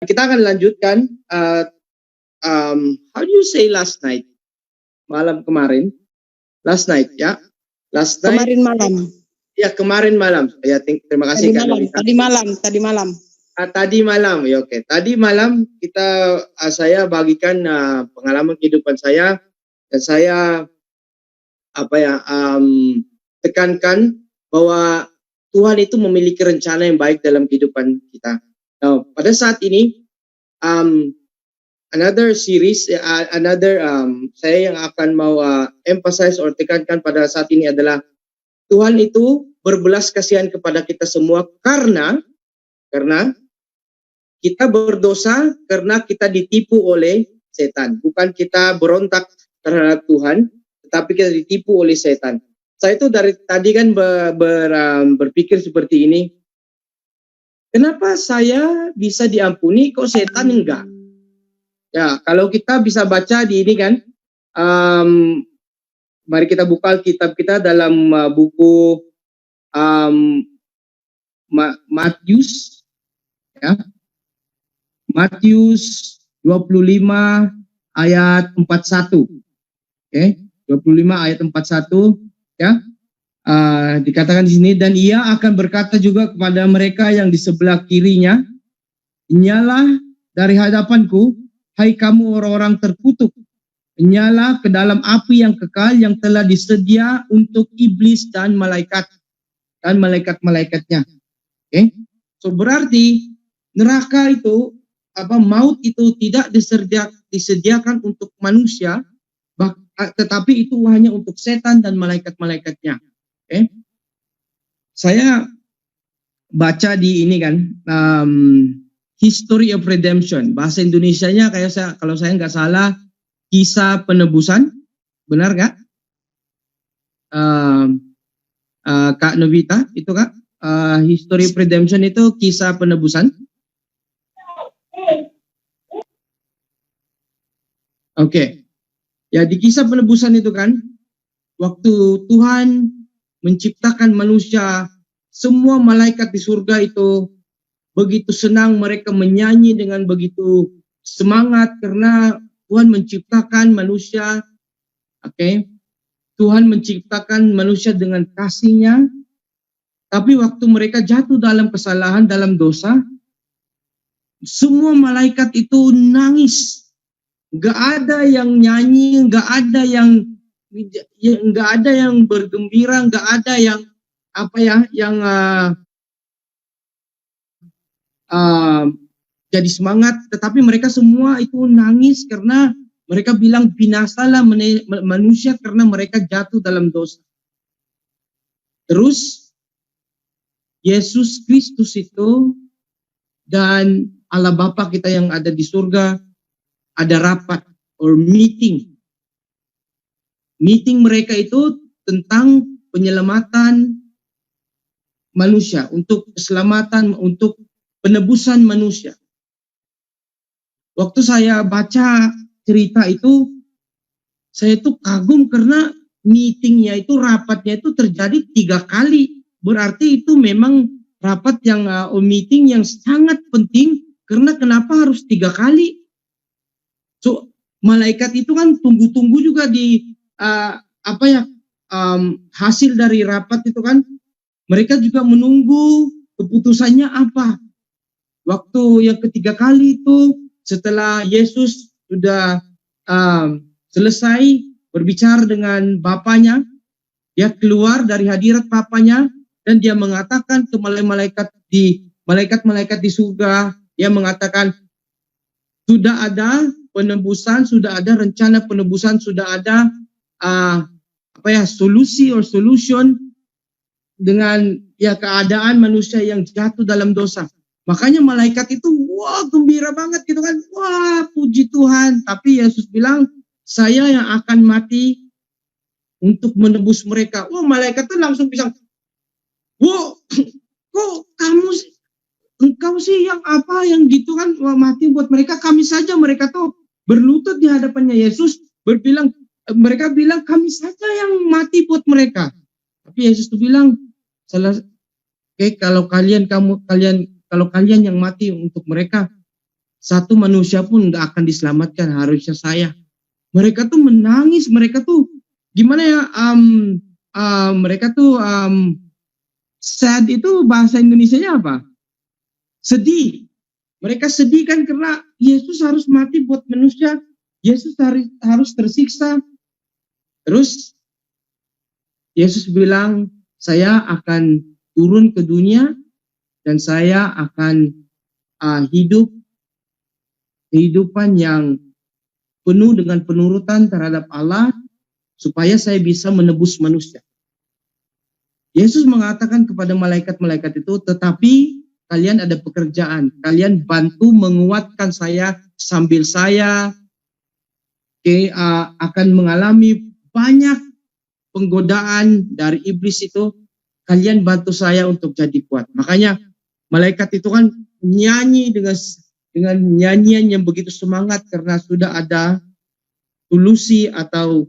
Kita akan lanjutkan. How do you say last night? Malam kemarin. Last night, ya. Last night. Kemarin malam. Ya, kemarin malam. Ya, terima kasih Kak Novita. Tadi malam. Tadi malam, ya oke. Tadi malam saya bagikan pengalaman kehidupan saya, dan saya tekankan bahwa Tuhan itu memiliki rencana yang baik dalam kehidupan kita. Nah, pada saat ini another series, saya yang akan mau emphasize or tekankan pada saat ini adalah Tuhan itu berbelas kasihan kepada kita semua karena kita berdosa, karena kita ditipu oleh setan. Bukan kita berontak terhadap Tuhan, tetapi kita ditipu oleh setan. Saya itu dari tadi kan berpikir seperti ini. Kenapa saya bisa diampuni, kok setan enggak? Ya, kalau kita bisa baca di ini kan, mari kita buka kitab kita dalam buku Matius, ya. Matius 25 ayat 41. Oke, 25 ayat 41, ya. Dikatakan di sini, dan ia akan berkata juga kepada mereka yang di sebelah kirinya, "Nyala dari hadapanku, hai kamu orang-orang terkutuk, nyala ke dalam api yang kekal yang telah disedia untuk iblis dan malaikat-malaikatnya." Oke. So berarti neraka itu, maut itu tidak disediakan untuk manusia, tetapi itu hanya untuk setan dan malaikat-malaikatnya. Okay. Saya baca di ini kan, History of Redemption, bahasa Indonesianya kalau saya nggak salah, kisah penebusan, benar nggak? Kak Novita, itu Kak, History of Redemption itu kisah penebusan. Oke. Ya, di kisah penebusan itu kan, waktu Tuhan menciptakan manusia, semua malaikat di surga itu begitu senang, mereka menyanyi dengan begitu semangat karena Tuhan menciptakan manusia. Oke. Tuhan menciptakan manusia dengan kasih-Nya. Tapi waktu mereka jatuh dalam kesalahan, dalam dosa, semua malaikat itu nangis. Gak ada yang nyanyi, gak ada yang bergembira, gak ada yang jadi semangat. Tetapi mereka semua itu nangis karena mereka bilang binasalah manusia karena mereka jatuh dalam dosa. Terus Yesus Kristus itu dan Allah Bapa kita yang ada di surga ada rapat or meeting. Meeting mereka itu tentang penyelamatan manusia, untuk keselamatan, untuk penebusan manusia. Waktu saya baca cerita itu, saya itu kagum karena meetingnya itu, rapatnya itu terjadi 3 kali. Berarti itu memang rapat yang meeting yang sangat penting, karena kenapa harus 3 kali? So, malaikat itu kan tunggu-tunggu juga di hasil dari rapat itu kan, mereka juga menunggu keputusannya apa. Waktu yang ketiga kali itu, setelah Yesus sudah selesai berbicara dengan Bapanya, dia keluar dari hadirat Bapanya dan dia mengatakan ke malaikat-malaikat di surga, dia mengatakan sudah ada penebusan, sudah ada rencana penebusan, sudah ada solution dengan keadaan manusia yang jatuh dalam dosa. Makanya malaikat itu gembira banget gitu kan. Wah, puji Tuhan. Tapi Yesus bilang, saya yang akan mati untuk menebus mereka. Wah, malaikat tuh langsung bilang, kok engkau sih yang gitu kan, mati buat mereka. Kami saja, mereka tuh berlutut di hadapannya Yesus, mereka bilang kami saja yang mati buat mereka. Tapi Yesus tuh bilang, kalau kalian yang mati untuk mereka, satu manusia pun nggak akan diselamatkan, harusnya saya. Mereka tuh menangis, mereka tuh gimana ya? Mereka tuh sad itu bahasa Indonesianya apa? Sedih. Mereka sedih kan karena Yesus harus mati buat manusia. Yesus harus tersiksa. Terus Yesus bilang, saya akan turun ke dunia dan saya akan hidup kehidupan yang penuh dengan penurutan terhadap Allah supaya saya bisa menebus manusia. Yesus mengatakan kepada malaikat-malaikat itu, tetapi kalian ada pekerjaan, kalian bantu menguatkan saya sambil saya akan mengalami banyak penggodaan dari iblis itu, kalian bantu saya untuk jadi kuat. Makanya malaikat itu kan nyanyi dengan nyanyian yang begitu semangat karena sudah ada solusi atau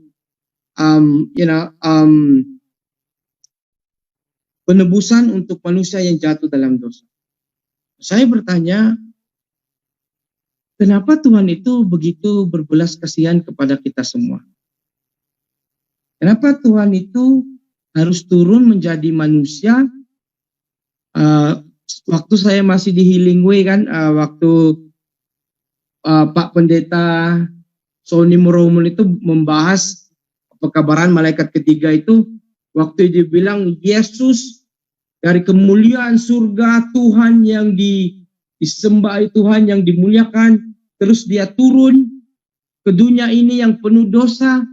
penebusan untuk manusia yang jatuh dalam dosa. Saya bertanya, kenapa Tuhan itu begitu berbelas kasihan kepada kita semua? Kenapa Tuhan itu harus turun menjadi manusia? Waktu saya masih di Healing Way kan, waktu Pak Pendeta Sony Muromon itu membahas pekabaran malaikat ketiga itu, waktu dia bilang Yesus dari kemuliaan surga, Tuhan yang disembah, Tuhan yang dimuliakan, terus dia turun ke dunia ini yang penuh dosa,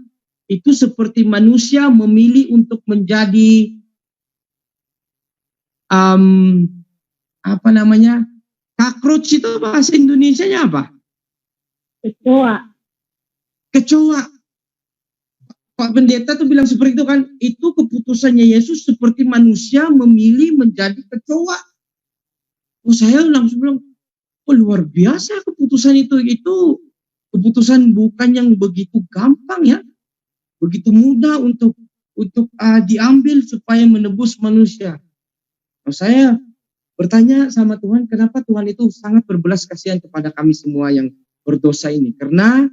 itu seperti manusia memilih untuk menjadi cockroach itu bahasa Indonesianya apa? Kecoa. Pak Pendeta tuh bilang seperti itu kan, itu keputusannya Yesus seperti manusia memilih menjadi kecoa. Saya langsung bilang, luar biasa keputusan itu keputusan bukan yang begitu gampang ya, begitu mudah untuk diambil supaya menebus manusia. Saya bertanya sama Tuhan, kenapa Tuhan itu sangat berbelas kasihan kepada kami semua yang berdosa ini? Karena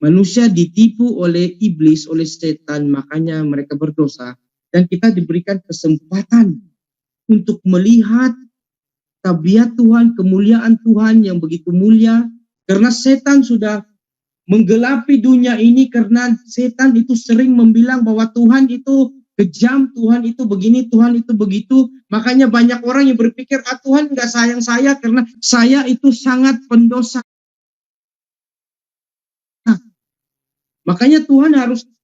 manusia ditipu oleh iblis, oleh setan, makanya mereka berdosa. Dan kita diberikan kesempatan untuk melihat tabiat Tuhan, kemuliaan Tuhan yang begitu mulia. Karena setan sudah menggelapi dunia ini, karena setan itu sering membilang bahwa Tuhan itu kejam, Tuhan itu begini, Tuhan itu begitu. Makanya banyak orang yang berpikir, Tuhan nggak sayang saya karena saya itu sangat pendosa. Makanya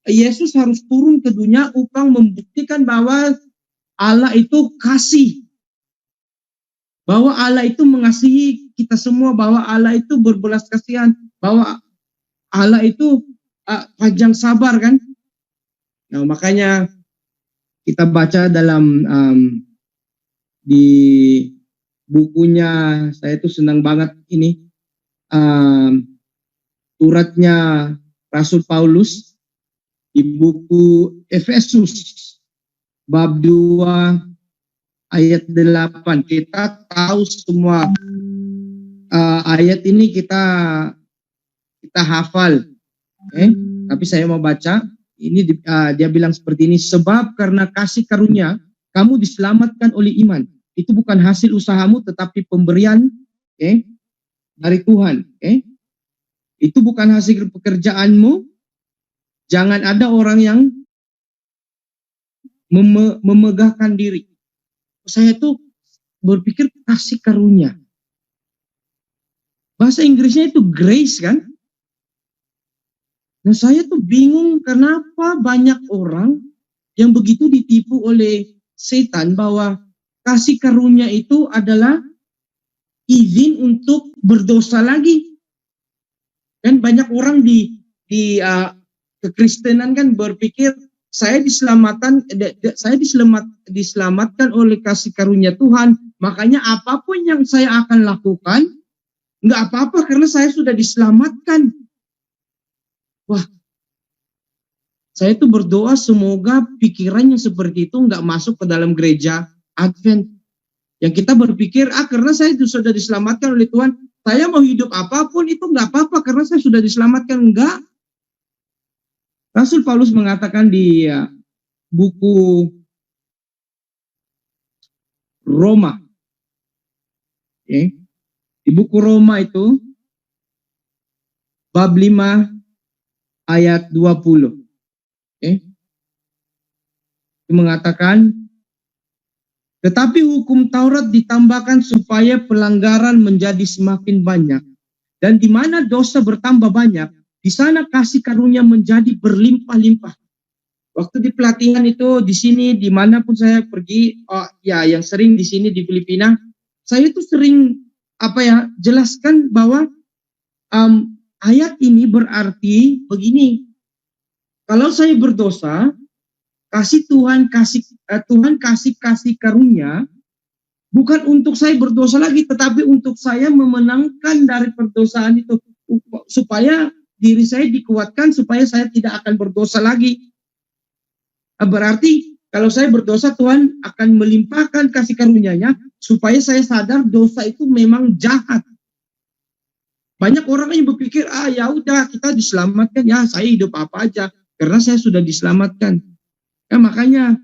Yesus harus turun ke dunia untuk membuktikan bahwa Allah itu kasih. Bahwa Allah itu mengasihi kita semua, bahwa Allah itu berbelas kasihan, bahwa Allah itu panjang sabar kan. Nah, makanya kita baca dalam di bukunya, saya itu senang banget ini, suratnya Rasul Paulus di buku Efesus bab 2 ayat 8. Kita tahu semua ayat ini kita hafal. Tapi saya mau baca. Ini dia bilang seperti ini, sebab karena kasih karunia kamu diselamatkan oleh iman. Itu bukan hasil usahamu tetapi pemberian dari Tuhan. Itu bukan hasil pekerjaanmu. Jangan ada orang yang memegahkan diri. Saya tuh berpikir kasih karunia. Bahasa Inggrisnya itu grace kan? Nah, saya tuh bingung kenapa banyak orang yang begitu ditipu oleh setan bahwa kasih karunia itu adalah izin untuk berdosa lagi. Dan banyak orang di kekristenan kan berpikir saya diselamatkan oleh kasih karunia Tuhan, makanya apapun yang saya akan lakukan nggak apa-apa karena saya sudah diselamatkan. Wah, saya itu berdoa semoga pikiran yang seperti itu nggak masuk ke dalam gereja Advent. Yang kita berpikir, karena saya itu sudah diselamatkan oleh Tuhan, saya mau hidup apapun itu nggak apa-apa karena saya sudah diselamatkan. Enggak. Rasul Paulus mengatakan di buku Roma, di buku Roma itu bab 5 ayat 20, mengatakan, tetapi hukum Taurat ditambahkan supaya pelanggaran menjadi semakin banyak, dan di mana dosa bertambah banyak, di sana kasih karunia menjadi berlimpah-limpah. Waktu di pelatihan itu, di sini, dimanapun saya pergi, yang sering di sini di Filipina, saya itu sering jelaskan bahwa ayat ini berarti begini. Kalau saya berdosa, Tuhan kasih karunia bukan untuk saya berdosa lagi, tetapi untuk saya memenangkan dari perdosaan itu, supaya diri saya dikuatkan supaya saya tidak akan berdosa lagi. Berarti kalau saya berdosa, Tuhan akan melimpahkan kasih karunia-Nya supaya saya sadar dosa itu memang jahat. Banyak orang yang berpikir, ya udah kita diselamatkan, ya saya hidup apa aja karena saya sudah diselamatkan. Makanya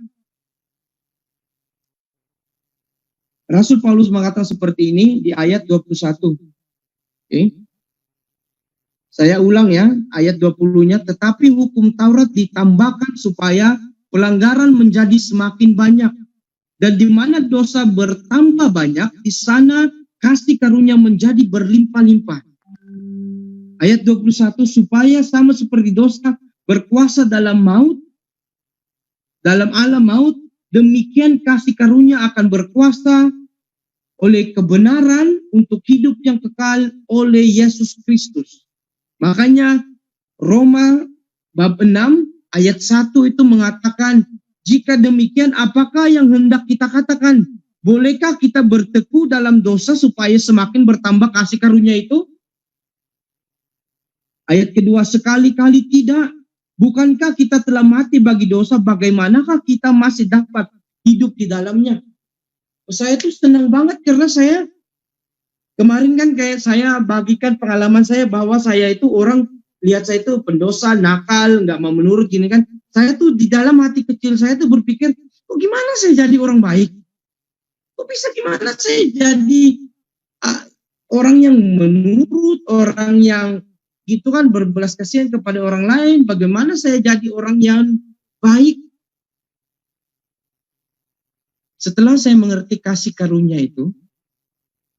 Rasul Paulus mengatakan seperti ini di ayat 21. Saya ulang ya, ayat 20-nya, tetapi hukum Taurat ditambahkan supaya pelanggaran menjadi semakin banyak, dan di mana dosa bertambah banyak, di sana kasih karunia menjadi berlimpah-limpah. Ayat 21, supaya sama seperti dosa berkuasa dalam alam maut, demikian kasih karunia akan berkuasa oleh kebenaran untuk hidup yang kekal oleh Yesus Kristus. Makanya Roma bab 6 ayat 1 itu mengatakan, jika demikian apakah yang hendak kita katakan? Bolehkah kita berteguh dalam dosa supaya semakin bertambah kasih karunia itu? Ayat kedua, sekali-kali tidak. Bukankah kita telah mati bagi dosa, bagaimanakah kita masih dapat hidup di dalamnya? Saya tuh senang banget karena saya kemarin kan kayak saya bagikan pengalaman saya bahwa saya itu orang lihat saya itu pendosa, nakal, nggak mau menurut gini kan. Saya tuh di dalam hati kecil saya tuh berpikir, kok gimana saya jadi orang baik? Kok bisa gimana saya jadi orang yang menurut, orang yang gitu kan berbelas kasihan kepada orang lain? Bagaimana saya jadi orang yang baik? Setelah saya mengerti kasih karunia itu,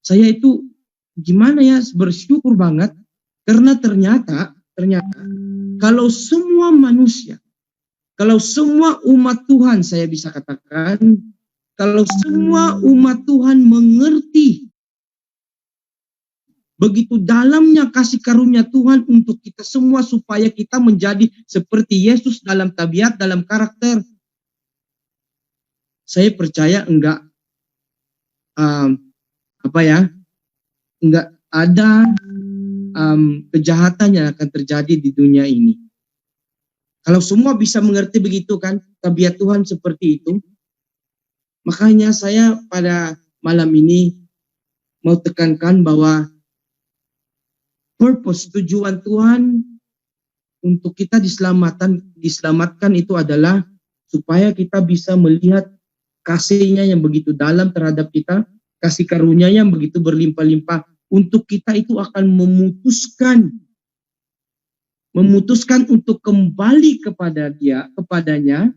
saya itu gimana ya, bersyukur banget karena ternyata kalau semua manusia, kalau semua umat Tuhan, saya bisa katakan, kalau semua umat Tuhan mengerti begitu dalamnya kasih karunia Tuhan untuk kita semua supaya kita menjadi seperti Yesus dalam tabiat, dalam karakter, saya percaya enggak ada kejahatan yang akan terjadi di dunia ini. Kalau semua bisa mengerti begitu kan, tabiat Tuhan seperti itu. Makanya saya pada malam ini mau tekankan bahwa purpose, tujuan Tuhan untuk kita diselamatkan itu adalah supaya kita bisa melihat kasih-Nya yang begitu dalam terhadap kita, kasih karunia yang begitu berlimpah-limpah. Untuk kita itu akan memutuskan untuk kembali kepadanya,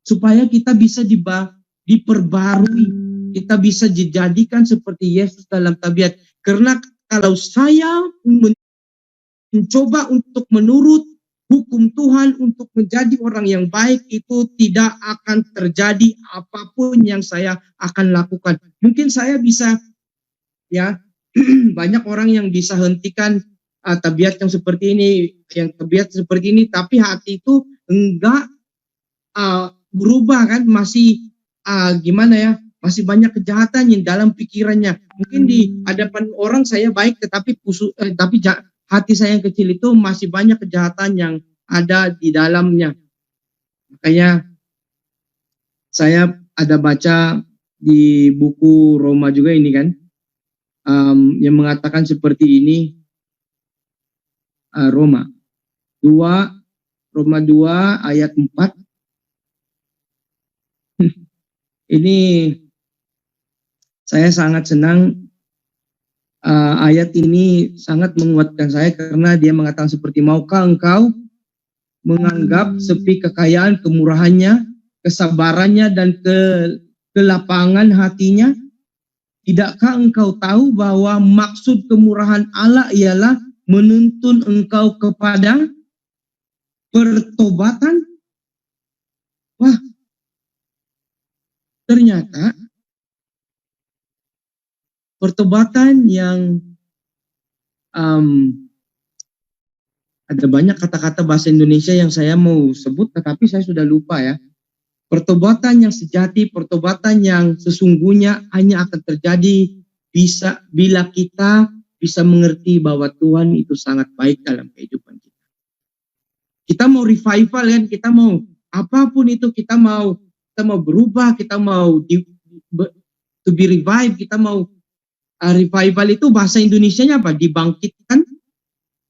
supaya kita bisa diperbarui, kita bisa dijadikan seperti Yesus dalam tabiat. Karena kalau saya mencoba untuk menurut hukum Tuhan untuk menjadi orang yang baik, itu tidak akan terjadi apapun yang saya akan lakukan. Mungkin saya bisa banyak orang yang bisa hentikan tabiat yang seperti ini, tapi hati itu enggak berubah kan, masih masih banyak kejahatan yang dalam pikirannya. Mungkin di hadapan orang saya baik, tapi hati saya yang kecil itu masih banyak kejahatan yang ada di dalamnya. Makanya saya ada baca di buku Roma juga ini kan, yang mengatakan seperti ini, Roma 2 ayat 4. Ini saya sangat senang, ayat ini sangat menguatkan saya karena dia mengatakan seperti, maukah engkau menganggap sepi kekayaan kemurahannya, kesabarannya, dan kelapangan hatinya? Tidakkah engkau tahu bahwa maksud kemurahan Allah ialah menuntun engkau kepada pertobatan? Wah, ternyata pertobatan yang ada banyak kata-kata bahasa Indonesia yang saya mau sebut, tetapi saya sudah lupa ya. Pertobatan yang sejati, pertobatan yang sesungguhnya hanya akan terjadi bila kita bisa mengerti bahwa Tuhan itu sangat baik dalam kehidupan kita. Kita mau revival kan, kita mau apapun itu, kita mau berubah, kita mau to be revived, kita mau revival itu bahasa Indonesianya apa? Dibangkitkan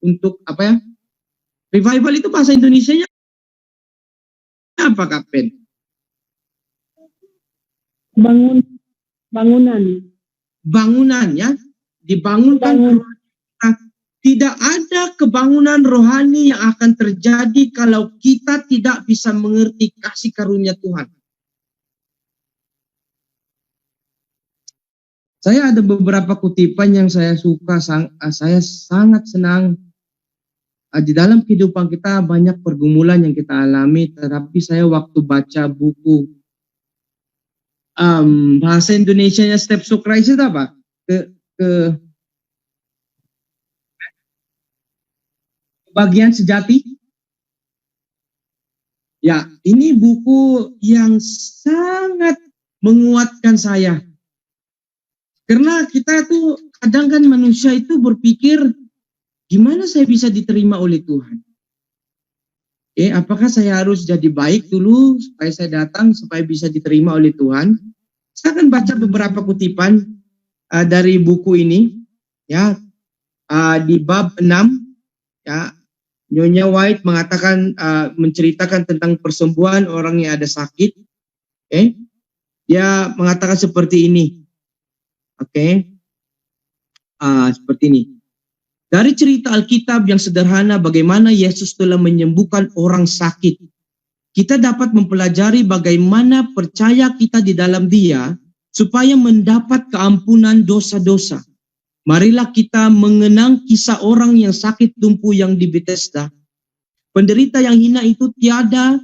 untuk apa ya? Revival itu bahasa Indonesianya apa, Kapten? Bangunan ya, dibangunkan. Tidak ada kebangunan rohani yang akan terjadi kalau kita tidak bisa mengerti kasih karunia Tuhan. Saya ada beberapa kutipan yang saya suka, saya sangat senang. Di dalam kehidupan kita banyak pergumulan yang kita alami, tetapi saya waktu baca buku bahasa Indonesianya Steps to Christ itu apa? Bagian sejati. Ya, ini buku yang sangat menguatkan saya. Karena kita tuh kadang kan manusia itu berpikir, gimana saya bisa diterima oleh Tuhan? Apakah saya harus jadi baik dulu supaya saya datang, supaya bisa diterima oleh Tuhan? Saya akan baca beberapa kutipan dari buku ini, ya, di bab 6, ya, Nyonya White mengatakan, menceritakan tentang persembuhan orang yang ada sakit. Dia mengatakan seperti ini, seperti ini. Dari cerita Alkitab yang sederhana bagaimana Yesus telah menyembuhkan orang sakit, kita dapat mempelajari bagaimana percaya kita di dalam Dia supaya mendapat keampunan dosa-dosa. Marilah kita mengenang kisah orang yang sakit lumpuh yang di Bethesda. Penderita yang hina itu tiada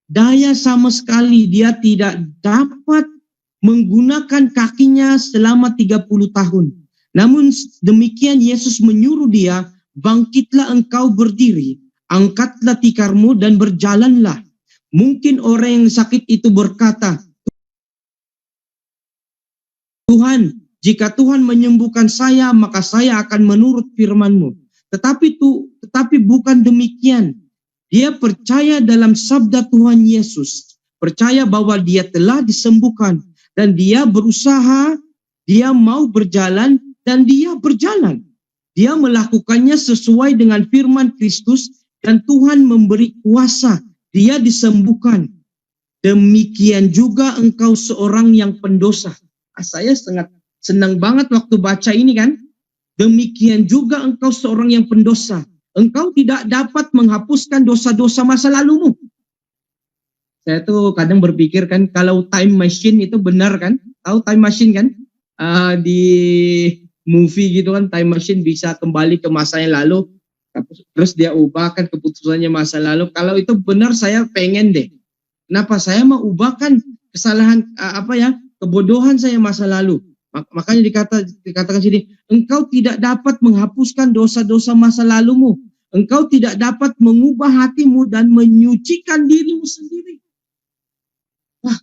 daya sama sekali. Dia tidak dapat menggunakan kakinya selama 30 tahun. Namun demikian Yesus menyuruh dia, bangkitlah engkau berdiri, angkatlah tikarmu dan berjalanlah. Mungkin orang yang sakit itu berkata, Tuhan, jika Tuhan menyembuhkan saya, maka saya akan menurut firman-Mu. Tetapi bukan demikian. Dia percaya dalam sabda Tuhan Yesus, percaya bahwa dia telah disembuhkan, dan dia berusaha, dia mau berjalan, dan dia berjalan. Dia melakukannya sesuai dengan firman Kristus dan Tuhan memberi kuasa. Dia disembuhkan. Demikian juga engkau seorang yang pendosa. Saya sangat senang banget waktu baca ini kan. Demikian juga engkau seorang yang pendosa. Engkau tidak dapat menghapuskan dosa-dosa masa lalumu. Saya tuh kadang berpikir kan, kalau time machine itu benar kan? Tahu time machine kan? Di movie gitu kan, time machine bisa kembali ke masa yang lalu, terus dia ubahkan keputusannya masa lalu. Kalau itu benar, saya pengen deh. Kenapa? Saya mau ubahkan kesalahan, kebodohan saya masa lalu. Makanya dikatakan sini, engkau tidak dapat menghapuskan dosa-dosa masa lalumu. Engkau tidak dapat mengubah hatimu dan menyucikan dirimu sendiri. Wah,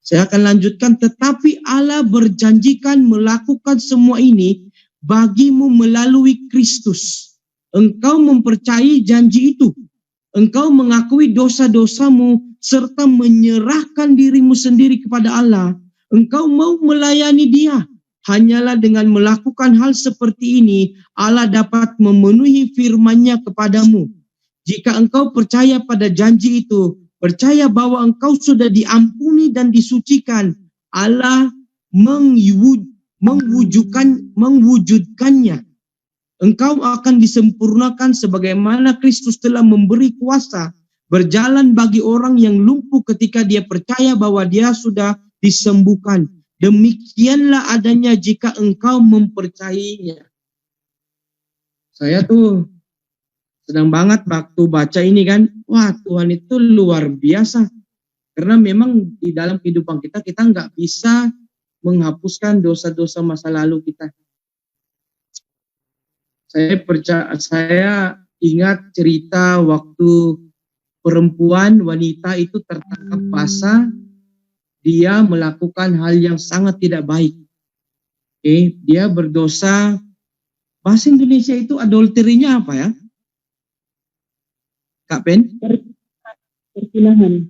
saya akan lanjutkan, tetapi Allah berjanjikan melakukan semua ini bagimu melalui Kristus. Engkau mempercayai janji itu. Engkau mengakui dosa-dosamu serta menyerahkan dirimu sendiri kepada Allah. engkau mau melayani dia. Hanyalah dengan melakukan hal seperti ini, Allah dapat memenuhi firman-Nya kepadamu. Jika engkau percaya pada janji itu, percaya bahwa engkau sudah diampuni dan disucikan, Allah mewujudkannya. Engkau akan disempurnakan sebagaimana Kristus telah memberi kuasa berjalan bagi orang yang lumpuh ketika dia percaya bahwa dia sudah disembuhkan. Demikianlah adanya jika engkau mempercayainya. Saya tuh senang banget waktu baca ini kan. Wah, Tuhan itu luar biasa. Karena memang di dalam kehidupan kita nggak bisa menghapuskan dosa-dosa masa lalu kita. Saya ingat cerita waktu wanita itu tertangkap basah, dia melakukan hal yang sangat tidak baik. Dia berdosa. Bahasa Indonesia itu adulterinya apa ya? Kak Pen? Perzinahan.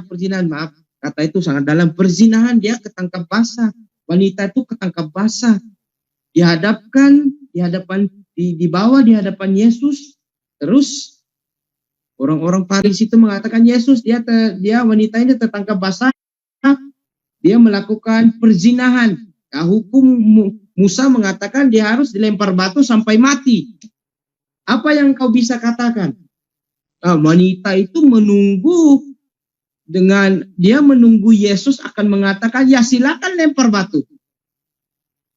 Perzinahan, maaf. Kata itu sangat dalam. Perzinahan, dia ketangkap basah. Wanita itu ketangkap basah. Dibawa di hadapan Yesus. Terus orang-orang Farisi itu mengatakan Yesus, dia wanita ini tertangkap basah. Dia melakukan perzinahan. Nah, hukum Musa mengatakan dia harus dilempar batu sampai mati. Apa yang kau bisa katakan? Nah, wanita itu menunggu Yesus akan mengatakan, ya silakan lempar batu.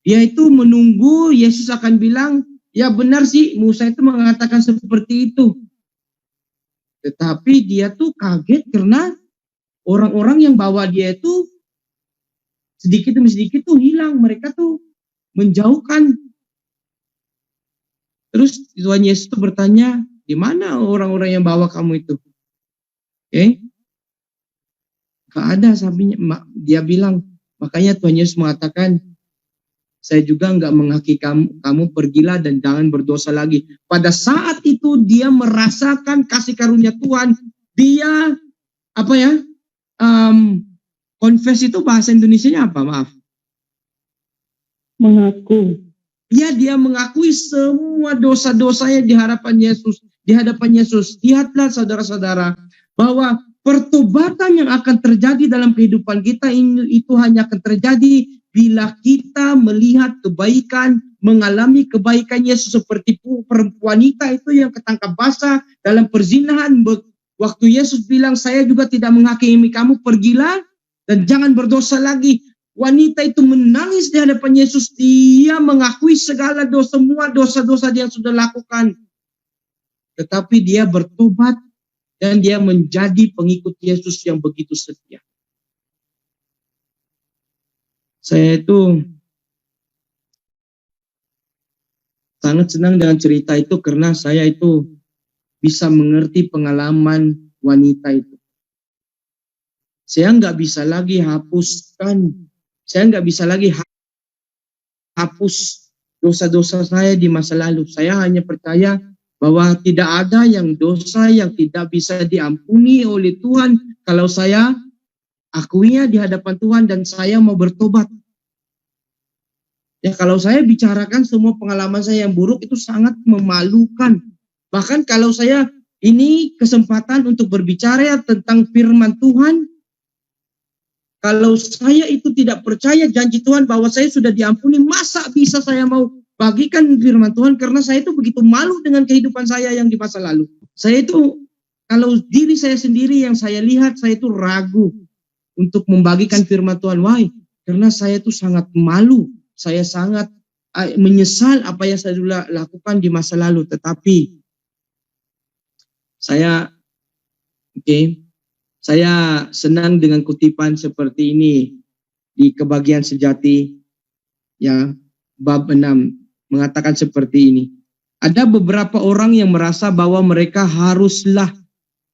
Dia itu menunggu Yesus akan bilang, ya benar sih Musa itu mengatakan seperti itu. Tetapi dia tuh kaget karena orang-orang yang bawa dia itu sedikit demi sedikit tuh hilang. Mereka tuh menjauhkan. Terus Tuhan Yesus tuh bertanya, di mana orang-orang yang bawa kamu itu? Gak ada sapinya. Dia bilang, makanya Tuhan Yesus mengatakan, saya juga enggak menghakimi kamu pergilah dan jangan berdosa lagi. Pada saat itu dia merasakan kasih karunia Tuhan. Dia confess itu bahasa Indonesianya apa? Maaf. Mengaku. Dia mengakui semua dosa-dosanya di hadapan Yesus. Lihatlah saudara-saudara bahwa pertobatan yang akan terjadi dalam kehidupan kita itu hanya akan terjadi bila kita melihat kebaikan, mengalami kebaikan Yesus seperti perempuan wanita itu yang ketangkap basah dalam perzinahan. Waktu Yesus bilang, saya juga tidak menghakimi kamu, pergilah dan jangan berdosa lagi. Wanita itu menangis di hadapan Yesus. Dia mengakui semua dosa-dosa dia yang sudah lakukan. Tetapi dia bertobat dan dia menjadi pengikut Yesus yang begitu setia. Saya itu sangat senang dengan cerita itu karena saya itu bisa mengerti pengalaman wanita itu. Saya nggak bisa lagi hapus dosa-dosa saya di masa lalu. Saya hanya percaya bahwa tidak ada dosa yang tidak bisa diampuni oleh Tuhan kalau saya akuinya di hadapan Tuhan dan saya mau bertobat. Ya, kalau saya bicarakan semua pengalaman saya yang buruk itu sangat memalukan. Bahkan kalau saya ini kesempatan untuk berbicara tentang firman Tuhan, kalau saya itu tidak percaya janji Tuhan bahwa saya sudah diampuni, masa bisa saya mau bagikan firman Tuhan? Karena saya itu begitu malu dengan kehidupan saya yang di masa lalu. Saya itu, kalau diri saya sendiri yang saya lihat, saya itu ragu untuk membagikan firman Tuhan. Why? Karena saya itu sangat malu. Saya sangat menyesal apa yang saya dulu lakukan di masa lalu. Tetapi saya senang dengan kutipan seperti ini di Kebahagiaan Sejati, ya, bab 6 mengatakan seperti ini. Ada beberapa orang yang merasa bahwa mereka haruslah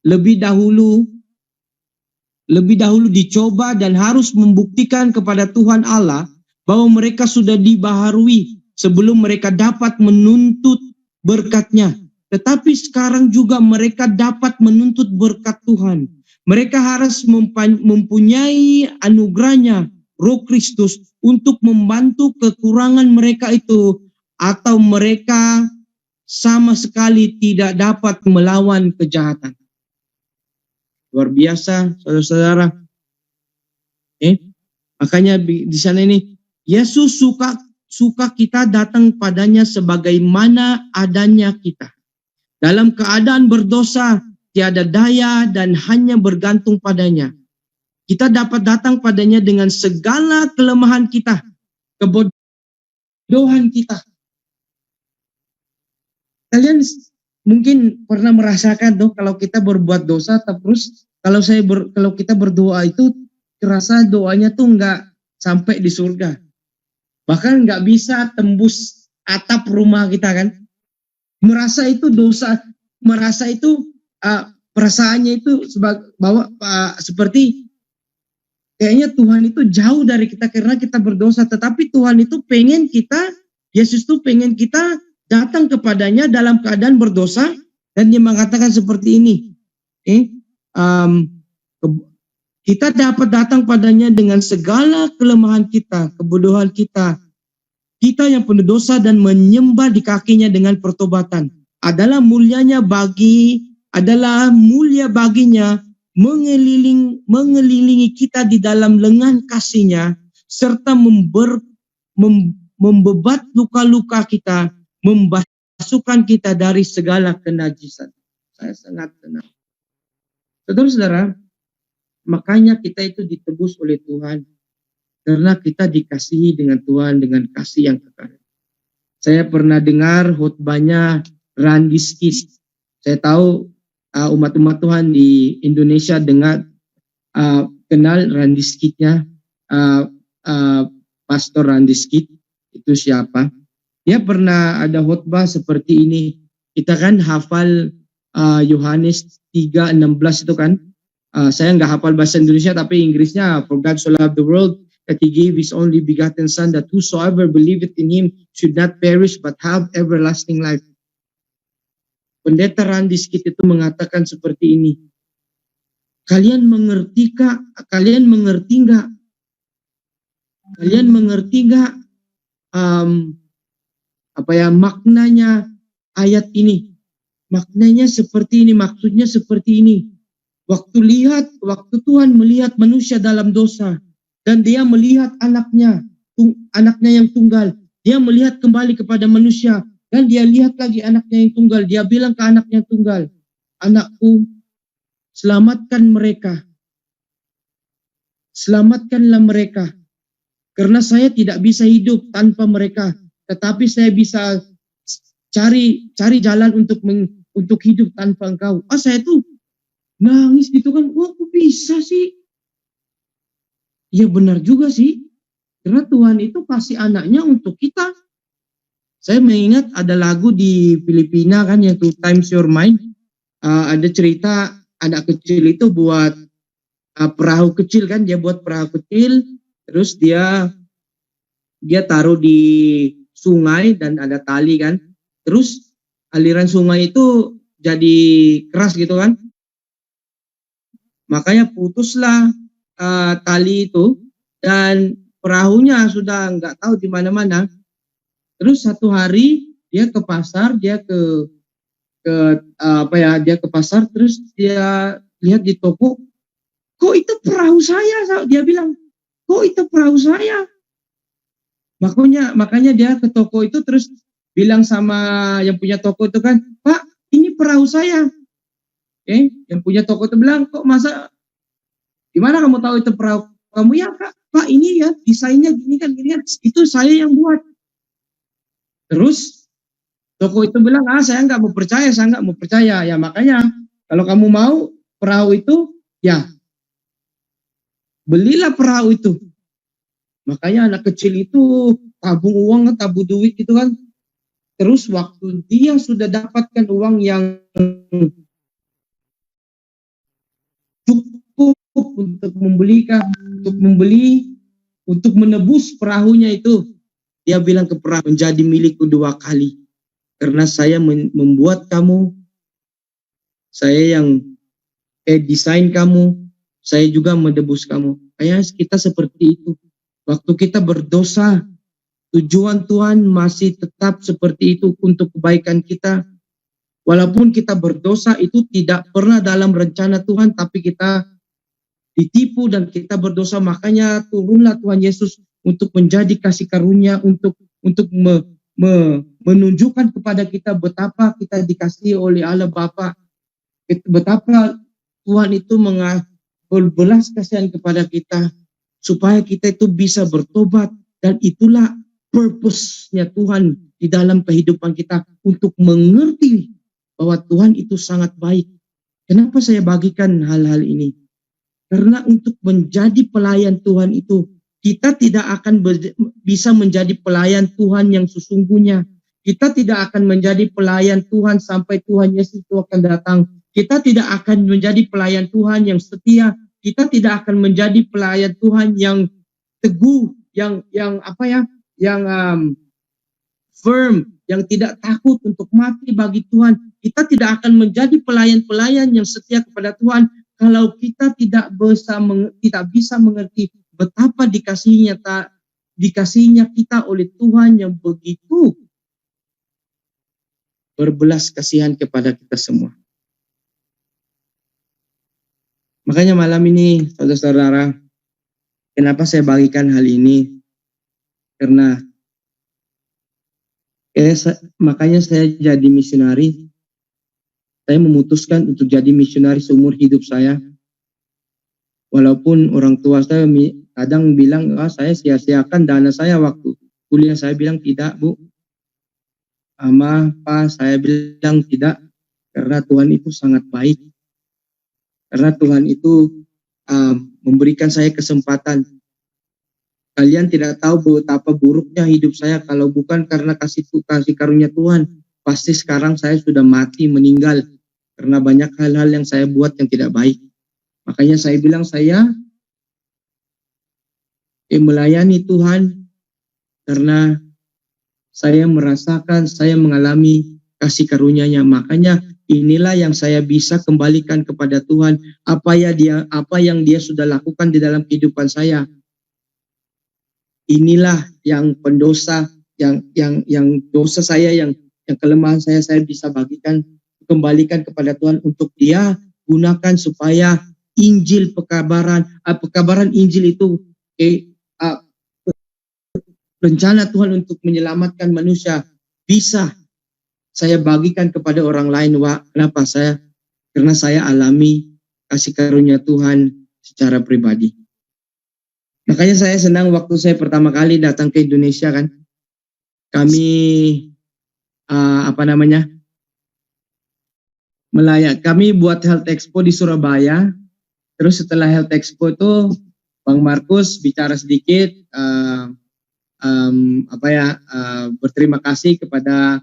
lebih dahulu dicoba dan harus membuktikan kepada Tuhan Allah bahwa mereka sudah dibaharui sebelum mereka dapat menuntut berkat-Nya. Tetapi sekarang juga mereka dapat menuntut berkat Tuhan. Mereka harus mempunyai anugerahnya, Roh Kristus, untuk membantu kekurangan mereka itu, atau mereka sama sekali tidak dapat melawan kejahatan. Luar biasa, saudara-saudara. Makanya di sana ini, Yesus suka kita datang padanya sebagaimana adanya kita. Dalam keadaan berdosa, tiada daya dan hanya bergantung padanya. Kita dapat datang padanya dengan segala kelemahan kita, kebodohan kita. Kalian mungkin pernah merasakan tuh kalau kita berbuat dosa, terus kalau kita berdoa itu terasa doanya tuh nggak sampai di surga, bahkan nggak bisa tembus atap rumah kita kan. Merasa itu dosa, merasa itu perasaannya itu seperti kayaknya Tuhan itu jauh dari kita karena kita berdosa. Tetapi Tuhan itu pengen kita, Yesus tuh pengen kita datang kepadanya dalam keadaan berdosa, dan dia mengatakan seperti ini. Kita dapat datang padanya dengan segala kelemahan kita, kebodohan kita. Kita yang penuh dosa dan menyembah di kakinya dengan pertobatan. Adalah mulia baginya mengelilingi kita di dalam lengan kasihnya, serta membebat luka-luka kita, membasuhkan kita dari segala kenajisan. Saya sangat tenang. Saudara-saudara, makanya kita itu ditebus oleh Tuhan. Karena kita dikasihi dengan Tuhan dengan kasih yang kekal. Saya pernah dengar khotbahnya Randy Skid. Saya tahu umat-umat Tuhan di Indonesia kenal Randy Skidnya, Pastor Randy Skid. Itu siapa? Dia pernah ada khotbah seperti ini. Kita kan hafal Yohanes 3:16 itu kan. Saya nggak hafal bahasa Indonesia, tapi Inggrisnya, for God so loved the world that he gave his only begotten son, that whosoever believeth in him should not perish but have everlasting life. Pendeta Randy Skid itu mengatakan seperti ini. Kalian mengerti nggak? Kalian mengerti nggak maknanya ayat ini? Maknanya seperti ini, maksudnya seperti ini. Waktu Tuhan melihat manusia dalam dosa, dan dia melihat anaknya yang tunggal. Dia melihat kembali kepada manusia, dan dia lihat lagi anaknya yang tunggal. Dia bilang ke anaknya tunggal, anakku, selamatkan mereka. Selamatkanlah mereka. Karena saya tidak bisa hidup tanpa mereka. Tetapi saya bisa cari jalan untuk hidup tanpa engkau. Saya tuh nangis gitu kan. Wah, kok bisa sih? Ya benar juga sih. Karena Tuhan itu kasih anaknya untuk kita. Saya mengingat ada lagu di Filipina kan, yaitu Times Your Mind. Ada cerita anak kecil itu buat perahu kecil kan. Dia buat perahu kecil. Terus dia taruh di sungai dan ada tali kan. Terus aliran sungai itu jadi keras gitu kan. Makanya putuslah tali itu, dan perahunya sudah nggak tahu di mana-mana. Terus satu hari dia ke pasar, dia ke pasar, terus dia lihat di toko, kok itu perahu saya? Dia bilang, kok itu perahu saya? Makanya dia ke toko itu terus bilang sama yang punya toko itu kan, Pak, ini perahu saya. Yang punya toko itu bilang, kok masa? Gimana kamu tahu itu perahu kamu? Ya Pak, ini ya desainnya gini kan, itu saya yang buat. Terus toko itu bilang, saya nggak mau percaya. Ya makanya kalau kamu mau perahu itu, ya belilah perahu itu. Makanya anak kecil itu tabung duit gitu kan. Terus waktu dia sudah dapatkan uang yang cukup untuk menebus perahunya itu, dia bilang ke perahu, menjadi milikku 2 kali. Karena saya membuat kamu, saya yang desain kamu, saya juga menebus kamu. Kayak kita seperti itu. Waktu kita berdosa, tujuan Tuhan masih tetap seperti itu untuk kebaikan kita. Walaupun kita berdosa itu tidak pernah dalam rencana Tuhan, tapi kita ditipu dan kita berdosa, makanya turunlah Tuhan Yesus untuk menjadi kasih karunia, untuk menunjukkan kepada kita betapa kita dikasihi oleh Allah Bapa, betapa Tuhan itu berbelas kasihan kepada kita, supaya kita itu bisa bertobat. Dan itulah purpose-nya Tuhan di dalam kehidupan kita, untuk mengerti bahwa Tuhan itu sangat baik. Kenapa saya bagikan hal-hal ini? Karena untuk menjadi pelayan Tuhan itu, kita tidak akan bisa menjadi pelayan Tuhan yang sesungguhnya. Kita tidak akan menjadi pelayan Tuhan sampai Tuhan Yesus itu akan datang. Kita tidak akan menjadi pelayan Tuhan yang setia. Kita tidak akan menjadi pelayan Tuhan yang teguh, yang firm, yang tidak takut untuk mati bagi Tuhan. Kita tidak akan menjadi pelayan-pelayan yang setia kepada Tuhan kalau kita tidak bisa mengerti betapa dikasihinya kita oleh Tuhan yang begitu berbelas kasihan kepada kita semua. Makanya malam ini, saudara-saudara, kenapa saya bagikan hal ini? Karena makanya saya jadi misionari. Saya memutuskan untuk jadi misionari seumur hidup saya. Walaupun orang tua saya kadang bilang, saya sia-siakan dana saya waktu kuliah. Saya bilang tidak, Bu. Ama, Pak, saya bilang tidak. Karena Tuhan itu sangat baik. Karena Tuhan itu memberikan saya kesempatan. Kalian tidak tahu betapa buruknya hidup saya kalau bukan karena kasih karunia Tuhan. Pasti sekarang saya sudah mati, meninggal. Karena banyak hal-hal yang saya buat yang tidak baik. Makanya saya bilang saya melayani Tuhan karena saya merasakan, saya mengalami kasih karunia-Nya. Makanya inilah yang saya bisa kembalikan kepada Tuhan. Apa yang Dia sudah lakukan di dalam kehidupan saya. Inilah yang pendosa, yang dosa saya, yang kelemahan saya bisa bagikan, kembalikan kepada Tuhan untuk Dia gunakan supaya Injil pekabaran Injil itu rencana Tuhan untuk menyelamatkan manusia bisa saya bagikan kepada orang lain. Kenapa? Karena saya alami kasih karunia Tuhan secara pribadi. Makanya saya senang waktu saya pertama kali datang ke Indonesia kan. Kami kami buat Health Expo di Surabaya. Terus setelah Health Expo itu Bang Markus bicara sedikit berterima kasih kepada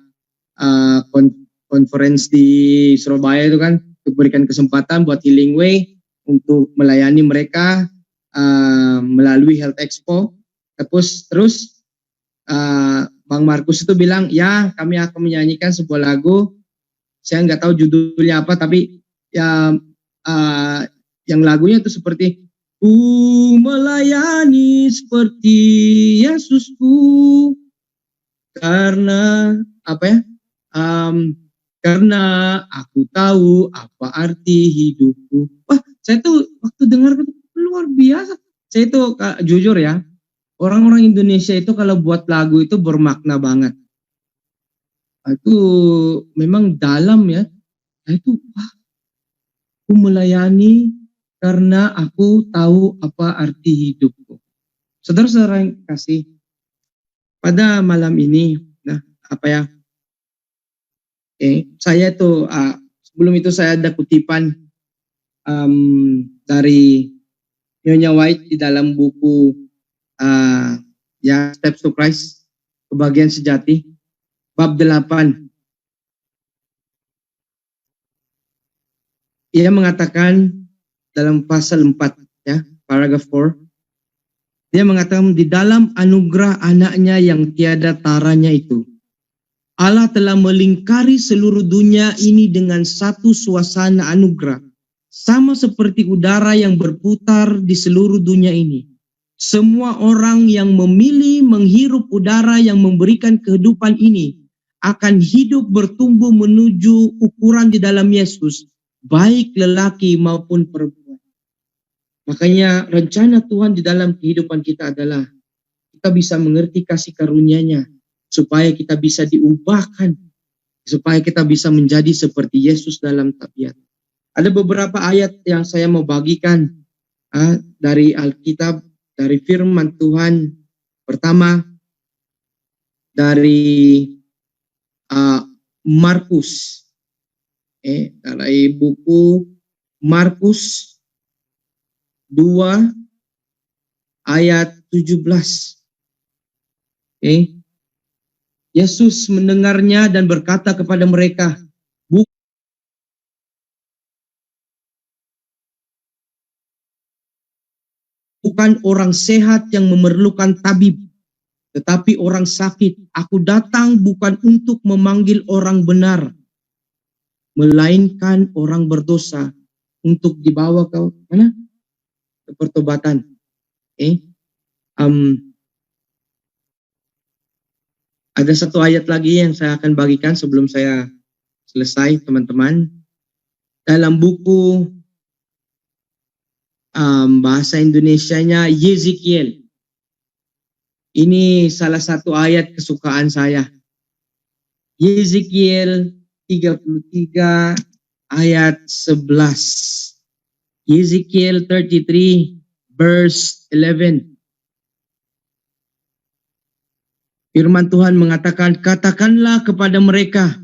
conference di Surabaya itu kan, untuk berikan kesempatan buat Healing Way untuk melayani mereka melalui Health Expo. Terus Bang Markus itu bilang, ya kami akan menyanyikan sebuah lagu. Saya nggak tahu judulnya apa, tapi yang lagunya itu seperti, ku melayani seperti Yesusku, karena karena aku tahu apa arti hidupku. Wah, saya tuh waktu dengar itu luar biasa. Saya tuh jujur ya, orang-orang Indonesia itu kalau buat lagu itu bermakna banget. Itu memang dalam ya. Itu aku melayani karena aku tahu apa arti hidupku. Saudara-saudara yang kasih, pada malam ini, saya tuh sebelum itu saya ada kutipan dari Nyonya White di dalam buku Steps to Christ, Kebahagiaan Sejati, bab 8. Ia mengatakan dalam pasal 4, ya, paragraf 4, dia mengatakan, di dalam anugerah anaknya yang tiada taranya itu, Allah telah melingkari seluruh dunia ini dengan satu suasana anugerah sama seperti udara yang berputar di seluruh dunia ini. Semua orang yang memilih menghirup udara yang memberikan kehidupan ini akan hidup bertumbuh menuju ukuran di dalam Yesus, baik lelaki maupun perempuan. Makanya rencana Tuhan di dalam kehidupan kita adalah kita bisa mengerti kasih karunia-Nya, supaya kita bisa diubahkan, supaya kita bisa menjadi seperti Yesus dalam tabiat. Ada beberapa ayat yang saya mau bagikan dari Alkitab, dari firman Tuhan. Pertama, dari Markus. Dari buku Markus 2 ayat 17. Yesus mendengarnya dan berkata kepada mereka, bukan orang sehat yang memerlukan tabib, tetapi orang sakit. Aku datang bukan untuk memanggil orang benar, melainkan orang berdosa untuk dibawa ke mana? Ke pertobatan. Ada satu ayat lagi yang saya akan bagikan sebelum saya selesai, teman-teman. Dalam buku bahasa Indonesianya Yezikiel. Ini salah satu ayat kesukaan saya. Yezikiel 33 ayat 11. Yezikiel 33 verse 11. Firman Tuhan mengatakan, katakanlah kepada mereka,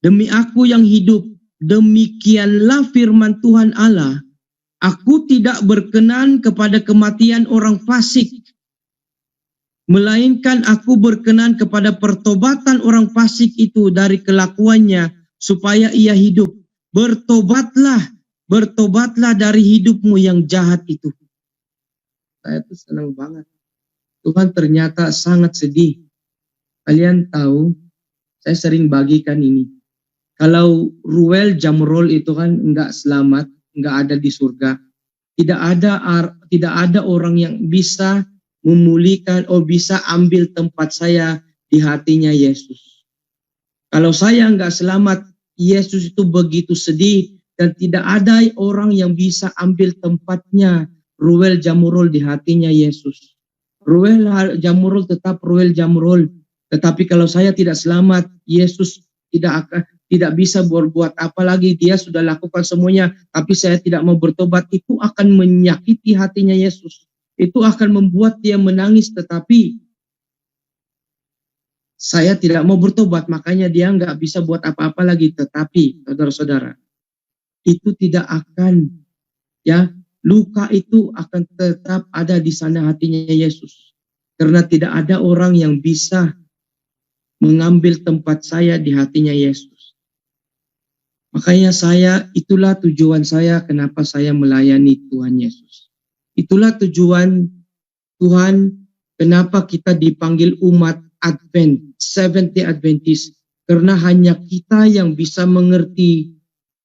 demi aku yang hidup, demikianlah firman Tuhan Allah, aku tidak berkenan kepada kematian orang fasik, melainkan aku berkenan kepada pertobatan orang fasik itu dari kelakuannya, supaya ia hidup. Bertobatlah, bertobatlah dari hidupmu yang jahat itu. Saya tuh senang banget. Tuhan ternyata sangat sedih. Kalian tahu, saya sering bagikan ini. Kalau Ruel Jamrol itu kan enggak selamat, enggak ada di surga. Tidak ada orang yang bisa memulihkan atau bisa ambil tempat saya di hatinya Yesus. Kalau saya enggak selamat, Yesus itu begitu sedih dan tidak ada orang yang bisa ambil tempatnya Ruel Jamrol di hatinya Yesus. Ruel Jamrol tetap Ruel Jamrol. Tetapi kalau saya tidak selamat, Yesus tidak bisa berbuat apa lagi. Dia sudah lakukan semuanya, tapi saya tidak mau bertobat. Itu akan menyakiti hatinya Yesus. Itu akan membuat dia menangis, tetapi saya tidak mau bertobat, makanya dia nggak bisa buat apa-apa lagi. Tetapi, saudara-saudara, itu tidak akan, luka itu akan tetap ada di sana hatinya Yesus. Karena tidak ada orang yang bisa mengambil tempat saya di hatinya Yesus. Makanya itulah tujuan saya kenapa saya melayani Tuhan Yesus. Itulah tujuan Tuhan kenapa kita dipanggil umat Advent, Seventh-day Adventist. Karena hanya kita yang bisa mengerti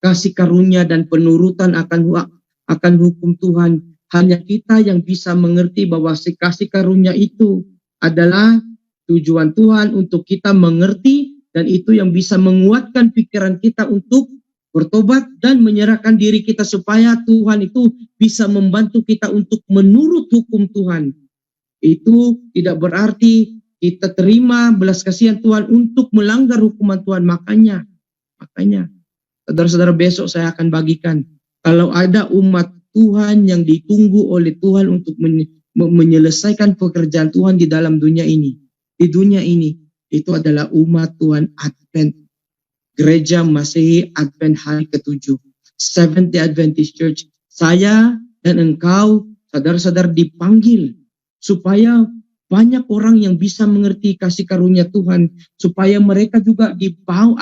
kasih karunia dan penurutan akan hukum Tuhan. Hanya kita yang bisa mengerti bahwa si kasih karunia itu adalah tujuan Tuhan untuk kita mengerti, dan itu yang bisa menguatkan pikiran kita untuk bertobat dan menyerahkan diri kita supaya Tuhan itu bisa membantu kita untuk menurut hukum Tuhan. Itu tidak berarti kita terima belas kasihan Tuhan untuk melanggar hukuman Tuhan. Makanya, saudara-saudara, besok saya akan bagikan kalau ada umat Tuhan yang ditunggu oleh Tuhan untuk menyelesaikan pekerjaan Tuhan di dalam dunia ini. Di dunia ini, itu adalah umat Tuhan Advent, Gereja Masehi Advent hari ke-7, Seventh-day Adventist Church. Saya dan engkau, saudara-saudara, dipanggil supaya banyak orang yang bisa mengerti kasih karunia Tuhan, supaya mereka juga dibawa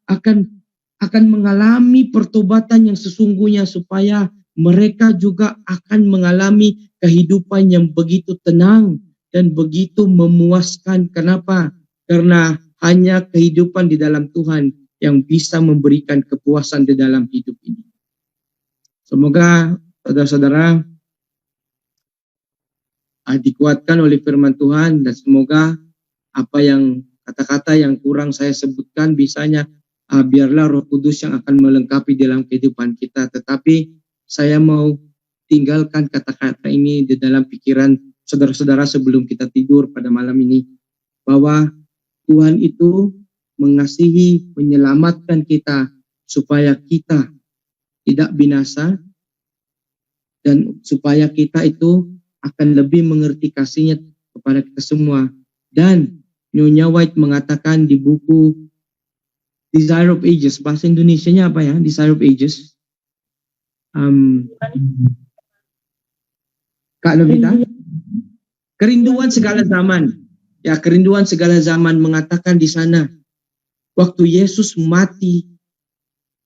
akan mengalami pertobatan yang sesungguhnya, supaya mereka juga akan mengalami kehidupan yang begitu tenang dan begitu memuaskan. Kenapa? Karena hanya kehidupan di dalam Tuhan yang bisa memberikan kepuasan di dalam hidup ini. Semoga saudara-saudara dikuatkan oleh firman Tuhan, dan semoga apa yang kata-kata yang kurang saya sebutkan bisanya biarlah Roh Kudus yang akan melengkapi dalam kehidupan kita. Tetapi saya mau tinggalkan kata-kata ini di dalam pikiran saudara-saudara sebelum kita tidur pada malam ini, bahwa Tuhan itu mengasihi, menyelamatkan kita supaya kita tidak binasa, dan supaya kita itu akan lebih mengerti kasihnya kepada kita semua. Dan Nyonya White mengatakan di buku Desire of Ages, bahasa Indonesianya apa ya? Desire of Ages. Kak Novita? Kerinduan segala zaman. Ya, kerinduan segala zaman mengatakan di sana, waktu Yesus mati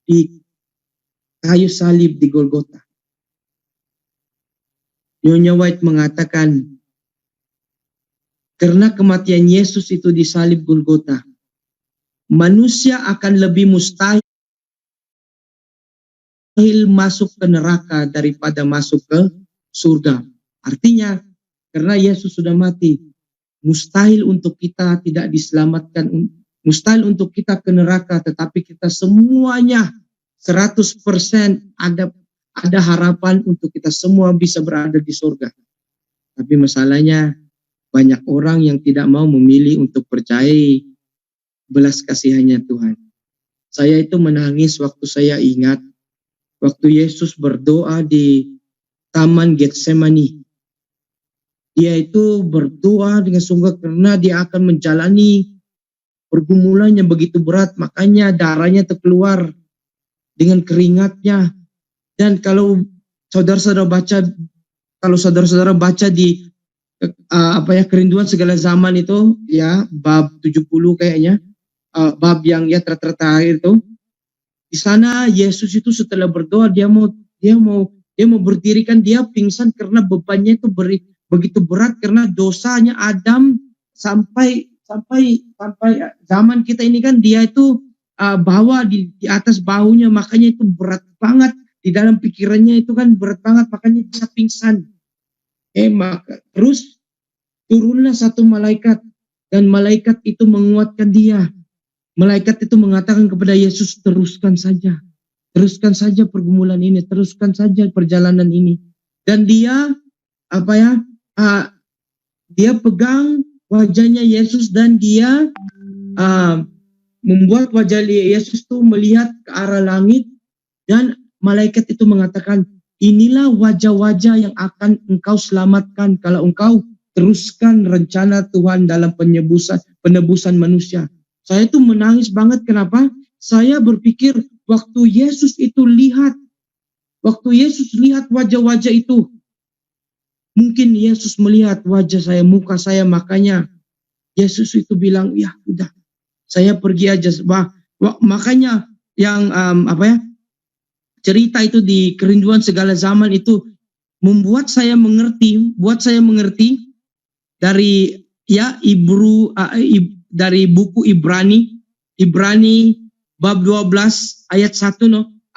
di kayu salib di Golgota. Nyonya White mengatakan, karena kematian Yesus itu di salib Golgota, manusia akan lebih mustahil masuk ke neraka daripada masuk ke surga. Artinya, karena Yesus sudah mati, mustahil untuk kita tidak diselamatkan, mustahil untuk kita ke neraka, tetapi kita semuanya 100% ada harapan untuk kita semua bisa berada di surga. Tapi masalahnya banyak orang yang tidak mau memilih untuk percayai belas kasihannya Tuhan. Saya itu menangis waktu saya ingat waktu Yesus berdoa di Taman Getsemani. Dia itu berdoa dengan sungguh karena dia akan menjalani pergumulan yang begitu berat, makanya darahnya terkeluar dengan keringatnya. Dan kalau saudara-saudara baca di kerinduan segala zaman itu, ya bab 70 kayaknya, bab yang ya terakhir itu, di sana Yesus itu setelah berdoa dia mau berdiri, kan dia pingsan karena bebannya itu begitu berat karena dosanya Adam sampai zaman kita ini kan dia itu bawa di atas bahunya, makanya itu berat banget. Di dalam pikirannya itu kan berat banget, makanya dia pingsan. Maka terus turunlah satu malaikat, dan malaikat itu menguatkan dia. Malaikat itu mengatakan kepada Yesus, teruskan saja pergumulan ini, teruskan saja perjalanan ini. Dan dia dia pegang wajahnya Yesus, dan dia membuat wajah Yesus itu melihat ke arah langit, dan malaikat itu mengatakan, inilah wajah-wajah yang akan engkau selamatkan kalau engkau teruskan rencana Tuhan dalam penebusan manusia. Saya itu menangis banget. Kenapa? Saya berpikir waktu Yesus lihat wajah-wajah itu, mungkin Yesus melihat wajah saya, muka saya, makanya Yesus itu bilang, ya udah, saya pergi aja. Makanya yang cerita itu di kerinduan segala zaman itu membuat saya mengerti, dari dari buku Ibrani bab 12 ayat 1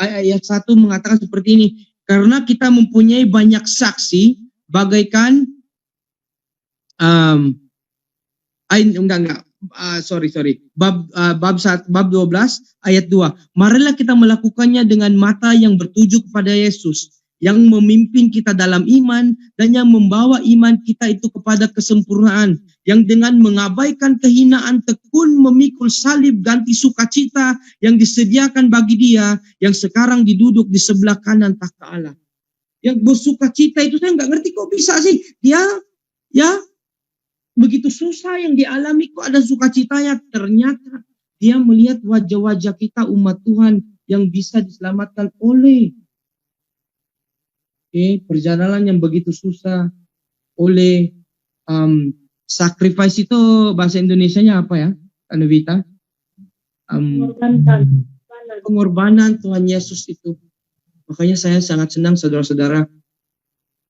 ayat 1 mengatakan seperti ini, karena kita mempunyai banyak saksi bagaikan bab 12 ayat 2. Marilah kita melakukannya dengan mata yang bertuju kepada Yesus, yang memimpin kita dalam iman dan yang membawa iman kita itu kepada kesempurnaan, yang dengan mengabaikan kehinaan tekun memikul salib ganti sukacita yang disediakan bagi dia yang sekarang diduduk di sebelah kanan takhta Allah. Yang bersukacita itu saya nggak ngerti kok bisa sih dia begitu susah yang dialami kok ada sukacitanya. Ternyata dia melihat wajah-wajah kita umat Tuhan yang bisa diselamatkan oleh perjalanan yang begitu susah, oleh sacrifice itu bahasa Indonesianya apa ya, Anvita? Pengorbanan Tuhan Yesus itu. Makanya saya sangat senang saudara-saudara.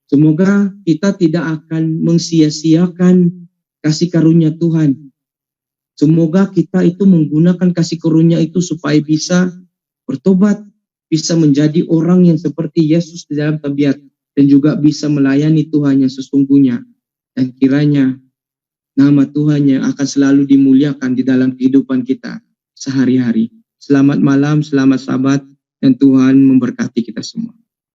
Semoga kita tidak akan mensia-siakan kasih karunia Tuhan. Semoga kita itu menggunakan kasih karunia itu supaya bisa bertobat, bisa menjadi orang yang seperti Yesus di dalam tabiat, dan juga bisa melayani Tuhan yang sesungguhnya. Dan kiranya nama Tuhan yang akan selalu dimuliakan di dalam kehidupan kita sehari-hari. Selamat malam, selamat Sabat, dan Tuhan memberkati kita semua.